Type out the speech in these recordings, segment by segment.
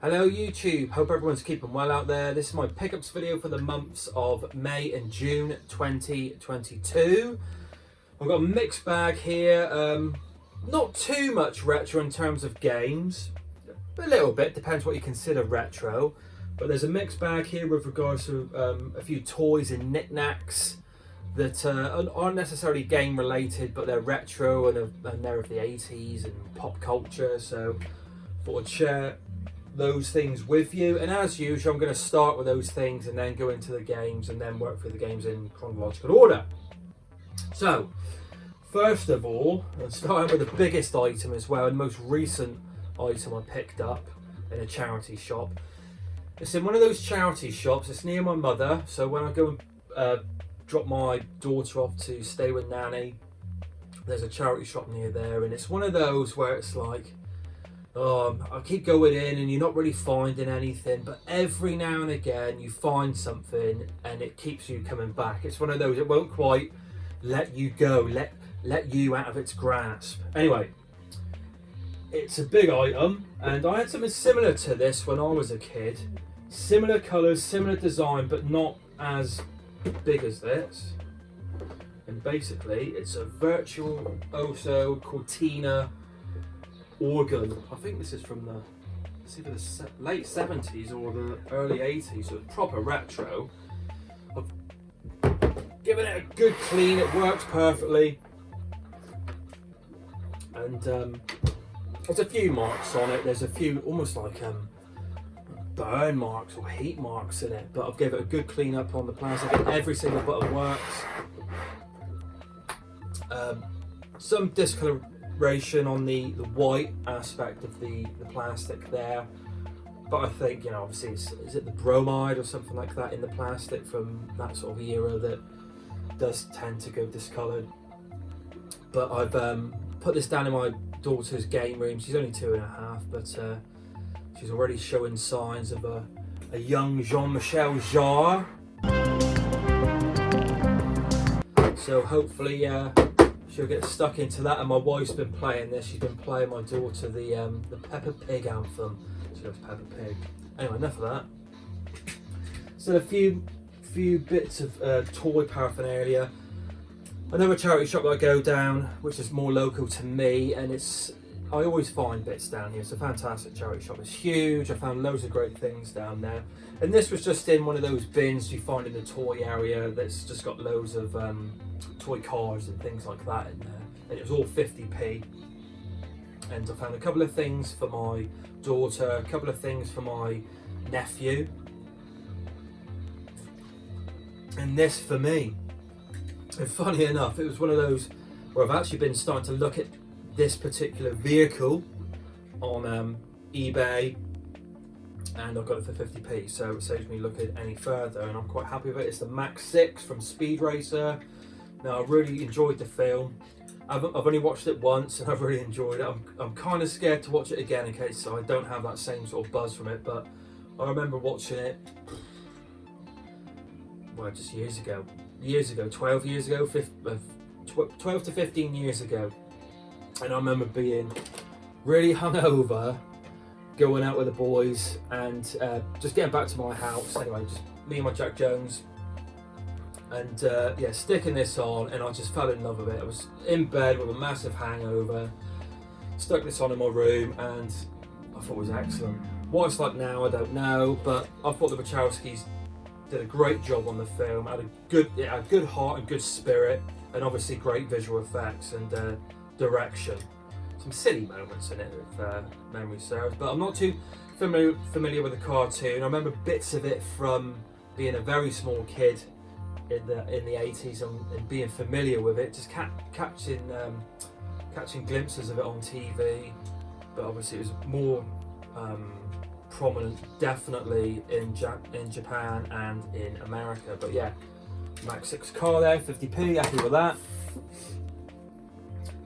Hello YouTube, hope everyone's keeping well out there. This is my pickups video for the months of May and June 2022. I've got a mixed bag here, not too much retro in terms of games, a little bit, depends what you consider retro. But there's a mixed bag here with regards to a few toys and knickknacks that aren't necessarily game related, but they're retro and they're of the 80s and pop culture, so I thought I'd share those things with you. And as usual, I'm going to start with those things and then go into the games and then work through the games in chronological order. So first of all, I'll start with the biggest item as well, and the most recent item I picked up in a charity shop. It's in one of those charity shops. It's near my mother, so when I go and drop my daughter off to stay with Nanny, there's a charity shop near there, and it's one of those where it's like, I keep going in and you're not really finding anything, but every now and again you find something and it keeps you coming back. It's one of those, it won't quite let you go, let you out of its grasp. Anyway, it's a big item, and I had something similar to this when I was a kid. Similar colours, similar design, but not as big as this. And basically it's a Virtuoso Cortina organ. I think this is from it's either the late 70s or the early 80s, so it's proper retro. I've given it a good clean, it works perfectly, and there's a few marks on it. There's a few almost like burn marks or heat marks in it, but I've given it a good clean up on the plastic. Every single button works. Some discoloration on the white aspect of the plastic there, but I think, you know, obviously is it the bromide or something like that in the plastic from that sort of era that does tend to go discoloured. But I've put this down in my daughter's game room. She's only 2.5, but she's already showing signs of a young Jean-Michel Jarre. So hopefully she'll get stuck into that. And my wife's been playing this. She's been playing my daughter the Peppa Pig anthem. She loves Peppa Pig. Anyway, enough of that. So a few bits of toy paraphernalia. Another charity shop that I go down, which is more local to me, and I always find bits down here. It's a fantastic charity shop. It's huge. I found loads of great things down there. And this was just in one of those bins you find in the toy area that's just got loads of toy cars and things like that in there. And it was all 50p. And I found a couple of things for my daughter, a couple of things for my nephew, and this for me. And funny enough, it was one of those where I've actually been starting to look at this particular vehicle on eBay, and I've got it for 50p, so it saves me looking any further, and I'm quite happy with it. It's the Mach 6 from Speed Racer. Now, I really enjoyed the film. I've only watched it once and I've really enjoyed it. I'm kind of scared to watch it again in case I don't have that same sort of buzz from it, but I remember watching it, well, just years ago, 12 years ago, 12 to 15 years ago. And I remember being really hungover, going out with the boys, and just getting back to my house. Anyway, just me and my Jack Jones, and yeah, sticking this on, and I just fell in love with it. I was in bed with a massive hangover, stuck this on in my room, and I thought it was excellent. What it's like now, I don't know, but I thought the Wachowskis did a great job on the film. Had a good heart and good spirit, and obviously great visual effects and direction. Some silly moments in it, if memory serves, but I'm not too familiar with the cartoon. I remember bits of it from being a very small kid in the 80s and being familiar with it, just catching glimpses of it on TV. But obviously it was more prominent definitely in Japan and in America. But yeah, Mach 6 car there, 50p, happy with that.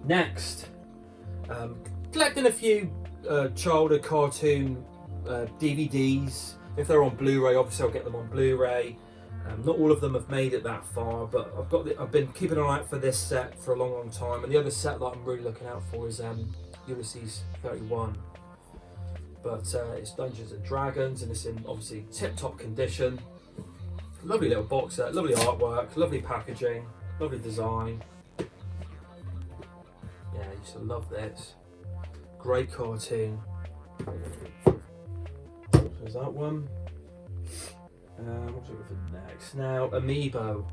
Next, collecting a few childhood cartoon DVDs. If they're on Blu-ray, obviously I'll get them on Blu-ray. Not all of them have made it that far, but I've been keeping an eye out for this set for a long time. And the other set that I'm really looking out for is Ulysses 31. but it's Dungeons and Dragons, and it's in obviously tip-top condition. Lovely little box set, lovely artwork, lovely packaging, lovely design. Yeah, I used to love this. Great cartoon. So there's that one. What do we go for next? Now, Amiibo.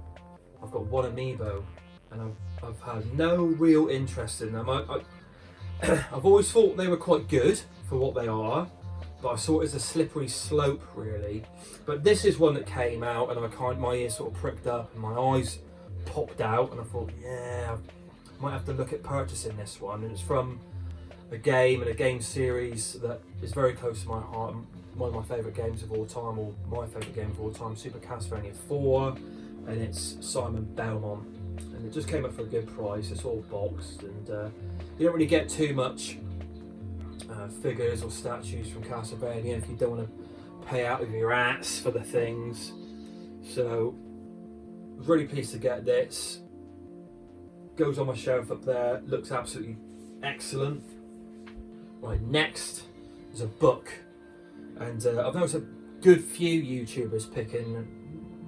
I've got one Amiibo, and I've had no real interest in them. I've always thought they were quite good for what they are, but I saw it as a slippery slope, really. But this is one that came out, and my ears sort of pricked up, and my eyes popped out, and I thought, yeah, I might have to look at purchasing this one. And it's from a game and a game series that is very close to my heart. One of my favourite games of all time, or my favourite game of all time, Super Castlevania 4, and it's Simon Belmont. And it just came up for a good price. It's all boxed, and you don't really get too much figures or statues from Castlevania if you don't want to pay out of your ass for the things. So, I was really pleased to get this. Goes on my shelf up there, looks absolutely excellent. Right, next is a book. And I've noticed a good few YouTubers picking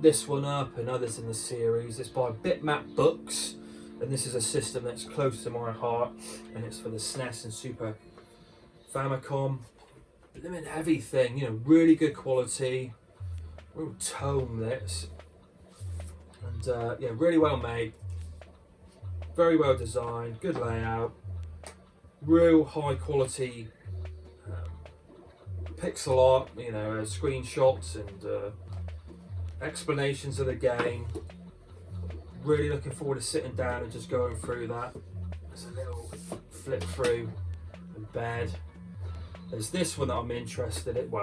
this one up and others in the series. It's by Bitmap Books, and this is a system that's close to my heart, and it's for the SNES and Super Famicom. Blimmin' heavy thing, you know, really good quality, real tome this, and yeah, really well made, very well designed, good layout, real high quality pixel art, you know, screenshots and explanations of the game. Really looking forward to sitting down and just going through that. There's a little flip through the bed. There's this one that I'm interested in.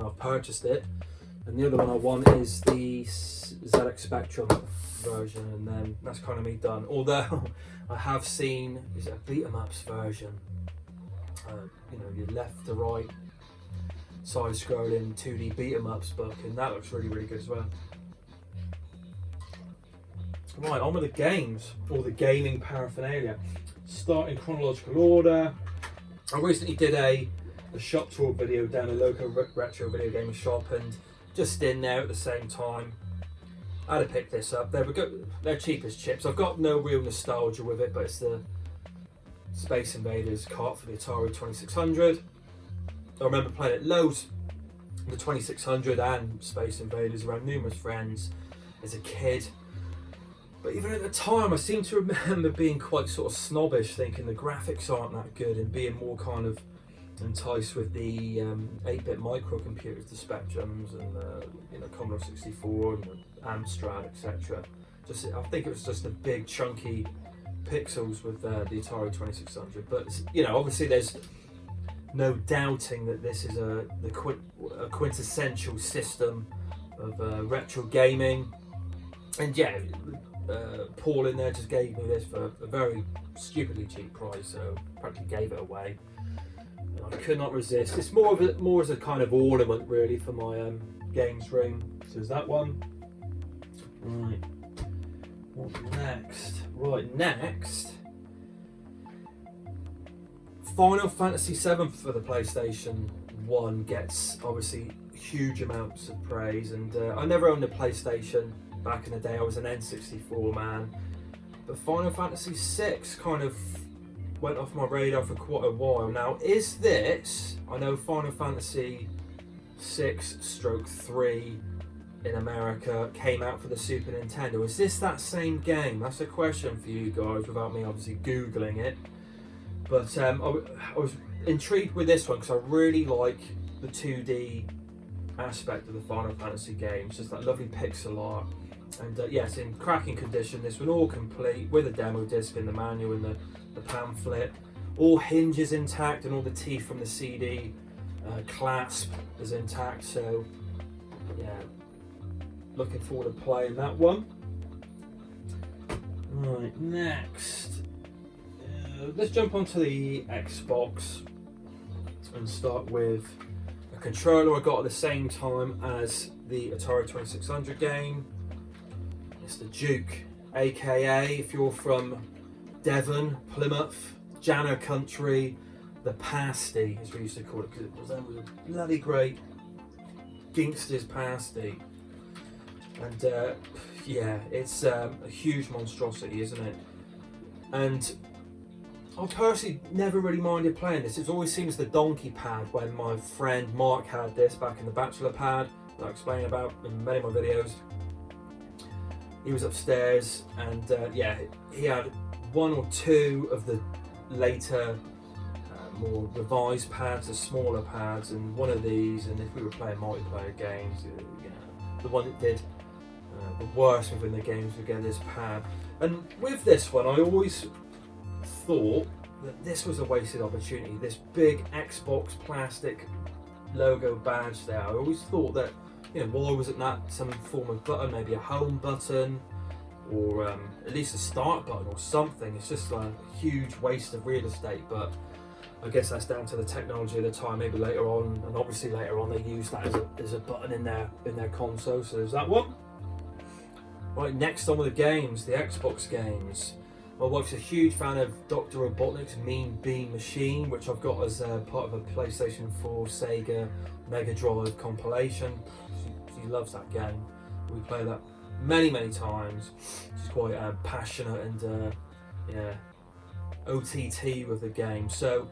I've purchased it, and the other one I want is the ZX Spectrum version, and then that's kind of me done. Although I have seen is it a beat 'em ups version. You know, your left to right side scrolling 2D beat 'em ups book, and that looks really, really good as well. Right, on with the games, or the gaming paraphernalia. Start in chronological order. I recently did a shop tour video down a local retro video gaming shop, and just in there at the same time, I had to pick this up. They're cheap as chips. I've got no real nostalgia with it, but it's the Space Invaders cart for the Atari 2600. I remember playing it loads, the 2600 and Space Invaders, around numerous friends as a kid. But even at the time, I seem to remember being quite sort of snobbish, thinking the graphics aren't that good, and being more kind of enticed with the 8-bit microcomputers, the Spectrums, and you know, Commodore 64 and the Amstrad, etc. I think it was just the big chunky pixels with the Atari 2600. But you know, obviously there's no doubting that this is a quintessential system of retro gaming. And yeah, Paul in there just gave me this for a very stupidly cheap price, so practically gave it away. And I could not resist. It's more as a kind of ornament, really, for my games room. So there's that one. Right. What's next? Right, next. Final Fantasy VII for the PlayStation 1 gets obviously huge amounts of praise, and I never owned a PlayStation back in the day. I was an N64 man, but Final Fantasy VI kind of went off my radar for quite a while. Now, is this, I know Final Fantasy 6/3 in America came out for the Super Nintendo. Is this that same game? That's a question for you guys, without me obviously Googling it. But I was intrigued with this one because I really like the 2D aspect of the Final Fantasy games, just that lovely pixel art. And yes, in cracking condition, this one all complete with a demo disc and the manual and the pamphlet. All hinges intact, and all the teeth from the CD clasp is intact. So yeah, looking forward to playing that one. Right, next. Let's jump onto the Xbox and start with a controller I got at the same time as the Atari 2600 game. It's the Duke, aka, if you're from Devon, Plymouth, Janner country, the pasty, as we used to call it, because it was a bloody great Gangster's pasty. And yeah, it's a huge monstrosity, isn't it? And I personally never really minded playing this. It always seems the donkey pad when my friend Mark had this back in the Bachelor pad that I explain about in many of my videos. He was upstairs, and yeah, he had one or two of the later more revised pads, the smaller pads, and one of these. And if we were playing multiplayer games, you know, the one that did the worst within the games would get this pad. And with this one, I always thought that this was a wasted opportunity. This big Xbox plastic logo badge there. I always thought that, you know, why wasn't that some form of button, maybe a home button, or at least a start button or something? It's just like a huge waste of real estate. But I guess that's down to the technology of the time. Maybe later on, and obviously later on, they use that as a button in their console. So there's that one. Right, next on with the games, the Xbox games. My wife's a huge fan of Dr. Robotnik's Mean Bean Machine, which I've got as part of a PlayStation 4 Sega Mega Drive compilation. She loves that game. We play that many times. She's quite passionate and yeah, OTT with the game. So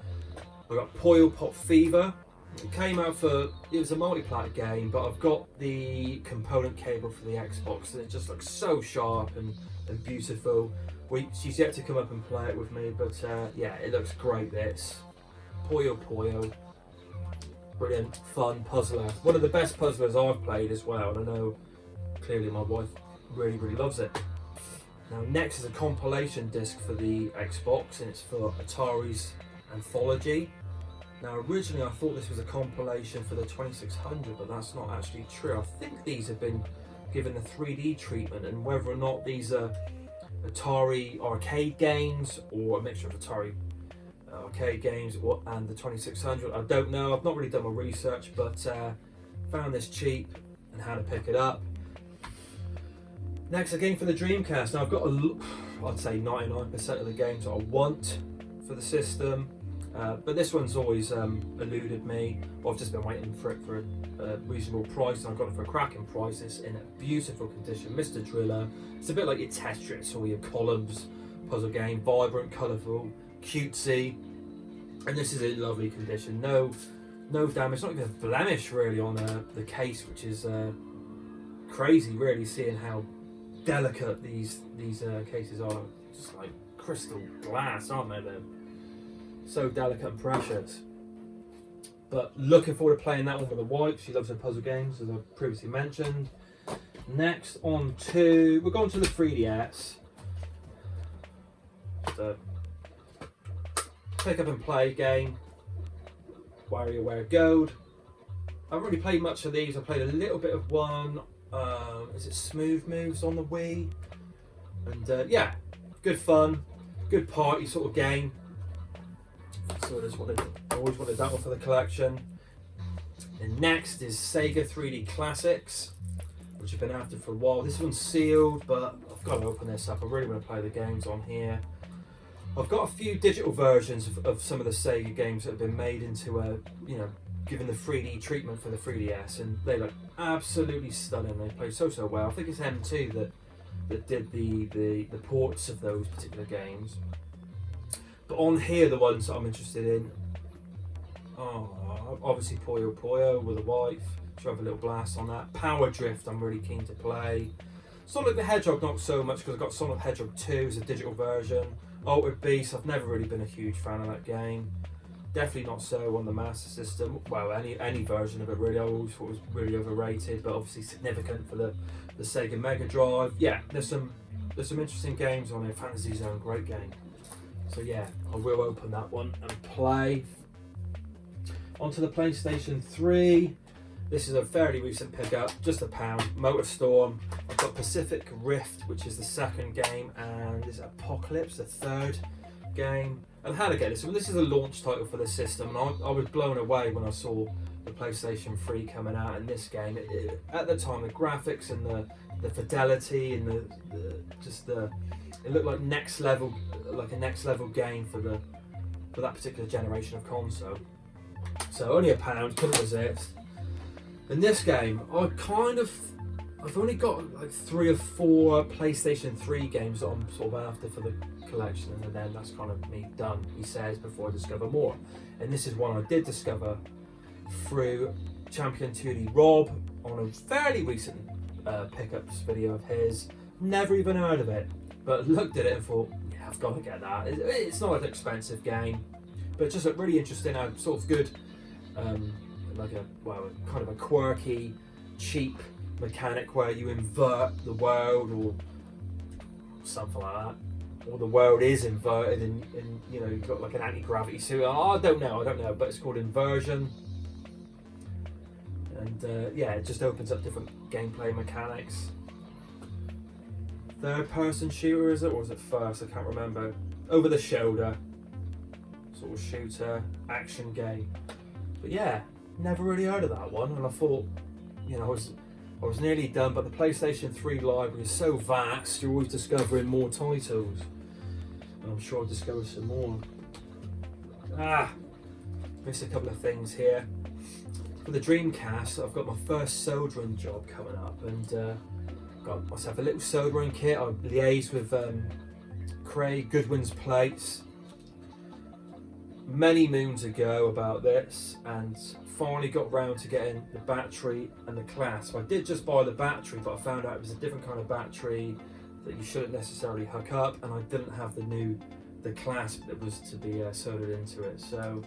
I've got Puyo Pop Fever. It came out it was a multi-plat game, but I've got the component cable for the Xbox, and it just looks so sharp and beautiful. She's yet to come up and play it with me, but yeah, it looks great. This Puyo, brilliant, fun puzzler. One of the best puzzlers I've played as well, and I know clearly my wife really loves it. Now next is a compilation disc for the Xbox, and it's for Atari's Anthology. Now originally I thought this was a compilation for the 2600, but that's not actually true. I think these have been given the 3D treatment, and whether or not these are Atari arcade games or a mixture of Atari arcade games and the 2600, I don't know. I've not really done my research, but found this cheap and how to pick it up. Next, a game for the Dreamcast. Now I've got I'd say 99% of the games that I want for the system. But this one's always eluded me. I've just been waiting for it for a reasonable price, and I got it for a cracking price. It's in a beautiful condition. Mr. Driller. It's a bit like your Tetris or your Columns puzzle game. Vibrant, colourful, cutesy, and this is in lovely condition. No damage, not even a blemish really on the case, which is crazy. Really seeing how delicate these cases are. Just like crystal glass, aren't they? They're so delicate and precious. But looking forward to playing that one with the wife. She loves her puzzle games, as I previously mentioned. Next we're going to the 3DS. So, pick up and play game. WarioWare Gold. I haven't really played much of these. I played a little bit of one. Is it Smooth Moves on the Wii? And yeah, good fun, good party sort of game. So I always wanted that one for the collection. And next is Sega 3D Classics, which I've been after for a while. This one's sealed, but I've got to open this up. I really want to play the games on here. I've got a few digital versions of some of the Sega games that have been made into given the 3D treatment for the 3DS, and they look absolutely stunning. They play so well. I think it's M2 that did the ports of those particular games. But on here, the ones that I'm interested in, obviously Puyo with a wife. She'll have a little blast on that. Power Drift, I'm really keen to play. Sonic the Hedgehog, not so much, because I've got Sonic the Hedgehog 2 as a digital version. Altered Beast, I've never really been a huge fan of that game. Definitely not so on the Master System. Well, any version of it really. I always thought it was really overrated, but obviously significant for the Sega Mega Drive. Yeah, there's some interesting games on here. Fantasy Zone, great game. So yeah, I will open that one and play. Onto the PlayStation 3. This is a fairly recent pickup, just £1. MotorStorm. I've got Pacific Rift, which is the second game, and is Apocalypse, the third game. And how to get this? Well, this is a launch title for the system, and I was blown away when I saw the PlayStation 3 coming out in this game. At the time, the graphics and the fidelity and it looked like a next level game for for that particular generation of console. So only £1, couldn't resist. In this game, I've only got like 3 or 4 PlayStation 3 games that I'm sort of after for the collection, and then that's kind of me done, he says, before I discover more. And this is one I did discover through Champion 2D Rob on a fairly recent pickups video of his. Never even heard of it, but looked at it and thought, yeah, I've got to get that. It's not an expensive game, but it just looked really interesting. Sort of good, like kind of a quirky, cheap mechanic where you invert the world or something like that, or the world is inverted and you know, you've got like an anti-gravity suit. I don't know, but it's called Inversion. And yeah, it just opens up different gameplay mechanics. Third person shooter, is it, or was it first? I can't remember. Over the shoulder sort of shooter action game. But yeah, never really heard of that one, and I thought, you know, I was nearly done, but the PlayStation 3 library is so vast, you're always discovering more titles. And I'm sure I'll discover some more. Missed a couple of things here. For the Dreamcast, I've got my first soldering job coming up, and got myself a little soldering kit. I liaised with Craig Goodwin's Plates many moons ago about this, and finally got round to getting the battery and the clasp. I did just buy the battery, but I found out it was a different kind of battery that you shouldn't necessarily hook up, and I didn't have the clasp that was to be soldered into it. So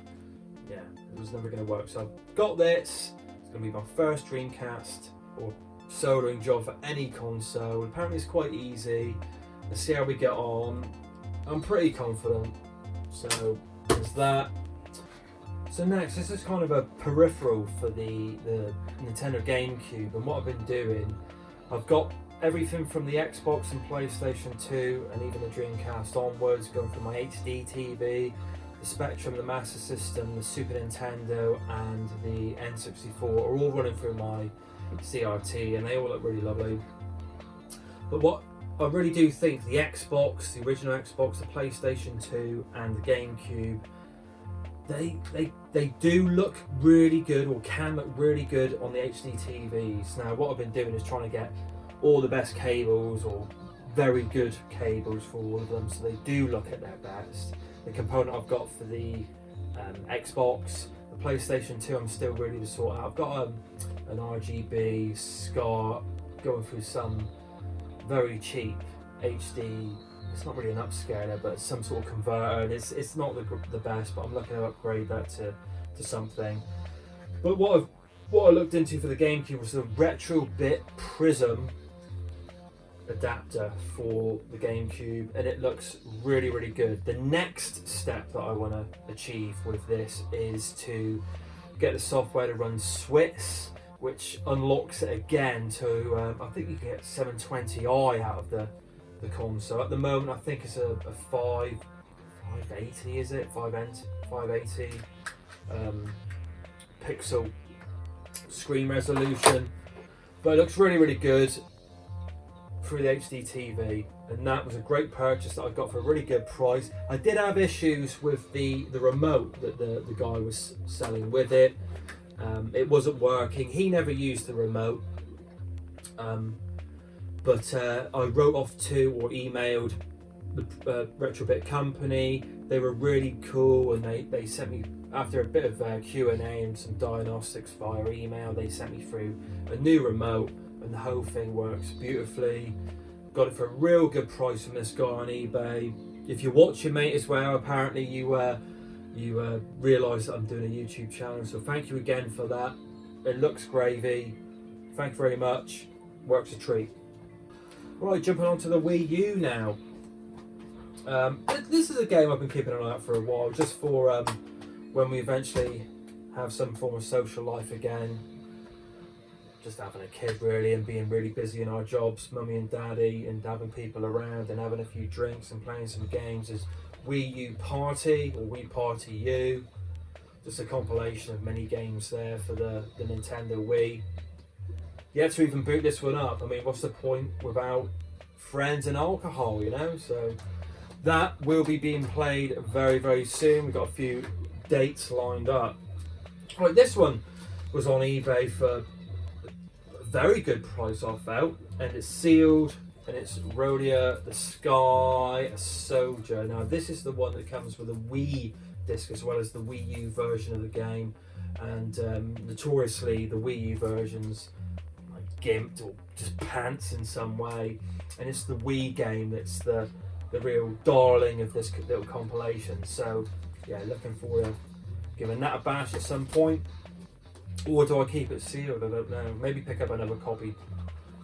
yeah, it was never going to work. So I've got this. It's going to be my first Dreamcast or soldering job for any console. Apparently it's quite easy. Let's see how we get on. I'm pretty confident. So there's that. So next, this is kind of a peripheral for the Nintendo GameCube, and what I've been doing, I've got everything from the Xbox and PlayStation 2 and even the Dreamcast onwards, going from my HD TV, the Spectrum, the Master System, the Super Nintendo and the N64 are all running through my CRT, and they all look really lovely. But what I really do think, the Xbox, the original Xbox, the PlayStation 2 and the GameCube, they do look really good, or can look really good on the HD TVs. Now what I've been doing is trying to get all the best cables, or very good cables for all of them, so they do look at their best. The component I've got for the Xbox, the PlayStation 2, I'm still really to sort out. I've got an RGB SCART going through some very cheap HD, it's not really an upscaler, but some sort of converter, and it's not the best, but I'm looking to upgrade that to something. But what I looked into for the GameCube was the Retrobit Prism adapter for the GameCube, and it looks really, really good. The next step that I want to achieve with this is to get the software to run Swiss, which unlocks it again to, I think you can get 720i out of the console. At the moment, I think it's a 580, is it? 580 pixel screen resolution, but it looks really, really good through the HD TV, and that was a great purchase that I got for a really good price. I did have issues with the remote that the guy was selling with it. It wasn't working. He never used the remote, but I wrote off to, or emailed, the Retrobit company. They were really cool, and they sent me, after a bit of Q&A and some diagnostics via email, they sent me through a new remote, and the whole thing works beautifully. Got it for a real good price from this guy on eBay. If you're watching, mate, as well, apparently you realise that I'm doing a YouTube channel, so thank you again for that. It looks gravy. Thank you very much. Works a treat. Right, jumping on to the Wii U now. This is a game I've been keeping an eye out for a while, just for when we eventually have some form of social life again. Just having a kid, really, and being really busy in our jobs, mummy and daddy, and having people around and having a few drinks and playing some games is Wii U Party, or Wii Party U. Just a compilation of many games there for the Nintendo Wii. Yet to even boot this one up, I mean, what's the point without friends and alcohol, you know? So that will be being played very, very soon. We've got a few dates lined up. Right, this one was on eBay for a very good price, I felt, and it's sealed, and it's Rodia the Sky Soldier. Now, this is the one that comes with a Wii disc as well as the Wii U version of the game, and notoriously the Wii U versions like gimped or just pants in some way, and it's the Wii game that's the real darling of this little compilation. So yeah, looking forward to giving that a bash at some point. Or do I keep it sealed? I don't know. Maybe pick up another copy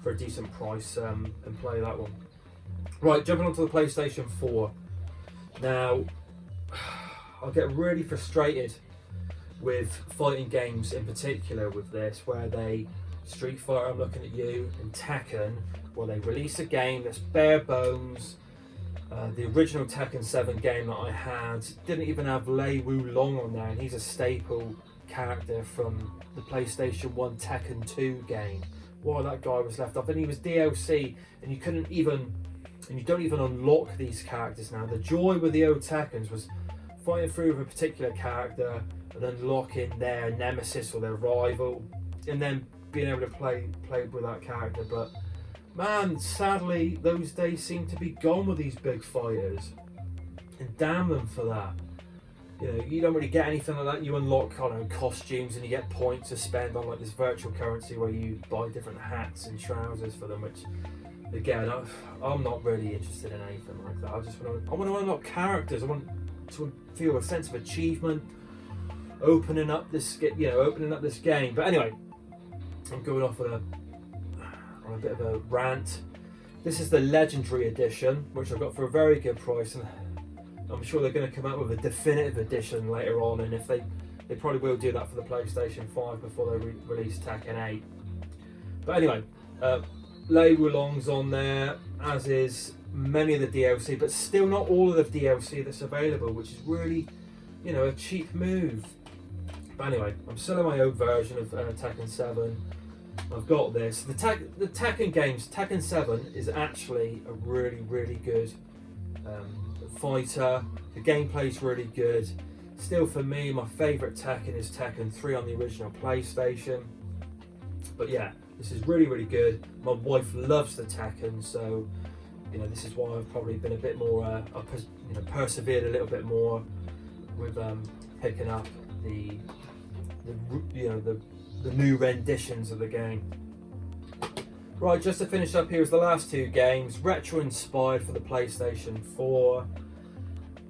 for a decent price and play that one. Right, jumping onto the PlayStation 4. Now, I get really frustrated with fighting games in particular with this, where Street Fighter, I'm looking at you, and Tekken, where they release a game that's bare bones. The original Tekken 7 game that I had didn't even have Lei Wulong on there, and he's a staple character from the PlayStation 1 Tekken 2 game. Why that guy was left off, and he was DLC, and you don't even unlock these characters now. The joy with the old Tekkens was fighting through with a particular character and unlocking their nemesis or their rival, and then being able to play with that character. But man, sadly, those days seem to be gone with these big fighters, and damn them for that. You know, you don't really get anything like that. You unlock, I don't know, costumes, and you get points to spend on like this virtual currency where you buy different hats and trousers for them. Which, again, I'm not really interested in anything like that. I want to unlock characters. I want to feel a sense of achievement, opening up this game. But anyway, I'm going off on a bit of a rant. This is the Legendary Edition, which I got for a very good price, and I'm sure they're going to come out with a definitive edition later on, and if they probably will do that for the PlayStation 5 before they release Tekken 8. But anyway, Lei Wulong's on there, as is many of the DLC, but still not all of the DLC that's available, which is really, a cheap move. But anyway, I'm selling my own version of Tekken 7. I've got this. The Tekken games, Tekken 7 is actually a really, really good fighter. The gameplay's really good. Still, for me, my favourite Tekken is Tekken 3 on the original PlayStation. But yeah, this is really, really good. My wife loves the Tekken, so this is why I've probably been a bit more, persevered a little bit more with picking up the new renditions of the game. Right, just to finish up here is the last two games, retro inspired for the PlayStation 4,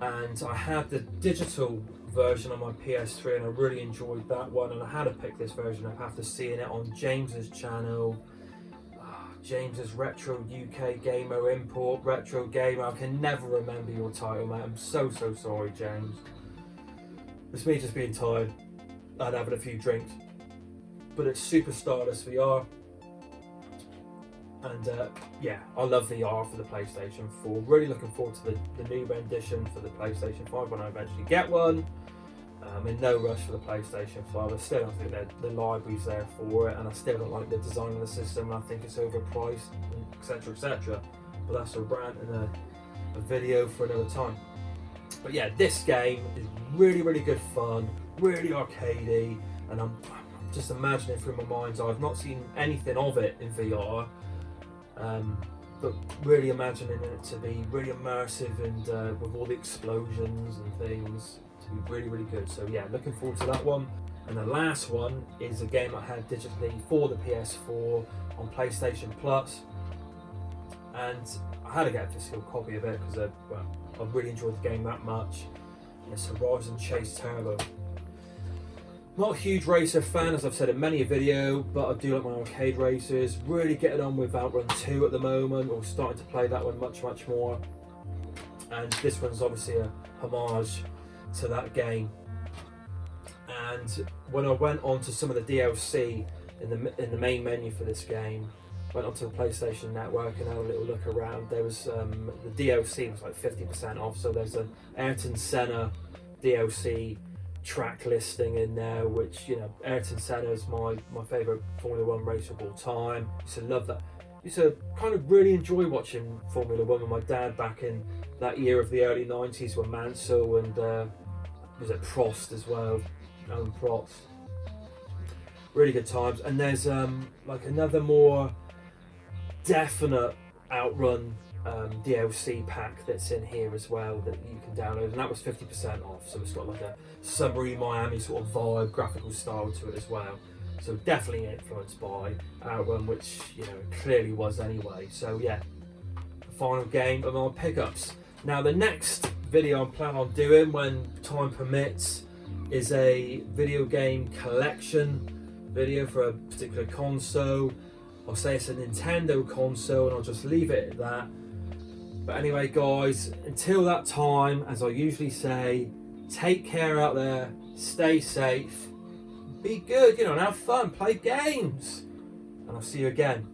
and I had the digital version on my PS3 and I really enjoyed that one, and I had to pick this version up after seeing it on James's channel. James's Retro UK Gamer Import, Retro Gamer. I can never remember your title, mate. I'm so sorry, James. It's me just being tired and having a few drinks. But it's Super Stardust VR. And yeah, I love VR for the PlayStation 4. Really looking forward to the new rendition for the PlayStation 5 when I eventually get one. I'm in no rush for the PlayStation 5. I still don't think that the library's there for it, and I still don't like the design of the system, and I think it's overpriced, etc, etc. But that's a rant and a video for another time. But yeah, this game is really, really good fun, really arcadey, and I'm just imagining through my mind's eye. I've not seen anything of it in VR, but really imagining it to be really immersive and with all the explosions and things, to be really, really good. So yeah, looking forward to that one. And the last one is a game I had digitally for the PS4 on PlayStation Plus, and I had to get a physical copy of it because I really enjoyed the game that much. And it's Horizon Chase Turbo. Not a huge racer fan, as I've said in many a video, but I do like my arcade racers. Really getting on with Outrun 2 at the moment, or starting to play that one much, much more. And this one's obviously a homage to that game. And when I went on to some of the DLC in the main menu for this game, went onto the PlayStation Network and had a little look around, there was the DLC was like 50% off, so there's an Ayrton Senna DLC track listing in there, which, Ayrton Senna is my favourite Formula 1 racer of all time. So love that. used to kind of really enjoy watching Formula One with my dad back in that year of the early 90s when Mansell and was it Prost as well, Alan Prost. Really good times. And there's like another more definite Outrun DLC pack that's in here as well that you can download, and that was 50% off, so it's got like a summery Miami sort of vibe, graphical style to it as well, so definitely influenced by Outrun, which you know it clearly was anyway. So yeah, the final game of our pickups. Now the next video I'm planning on doing when time permits is a video game collection video for a particular console. I'll say it's a Nintendo console and I'll just leave it at that. But anyway guys, until that time, as I usually say, take care out there, stay safe, be good, you know, and have fun, play games. And I'll see you again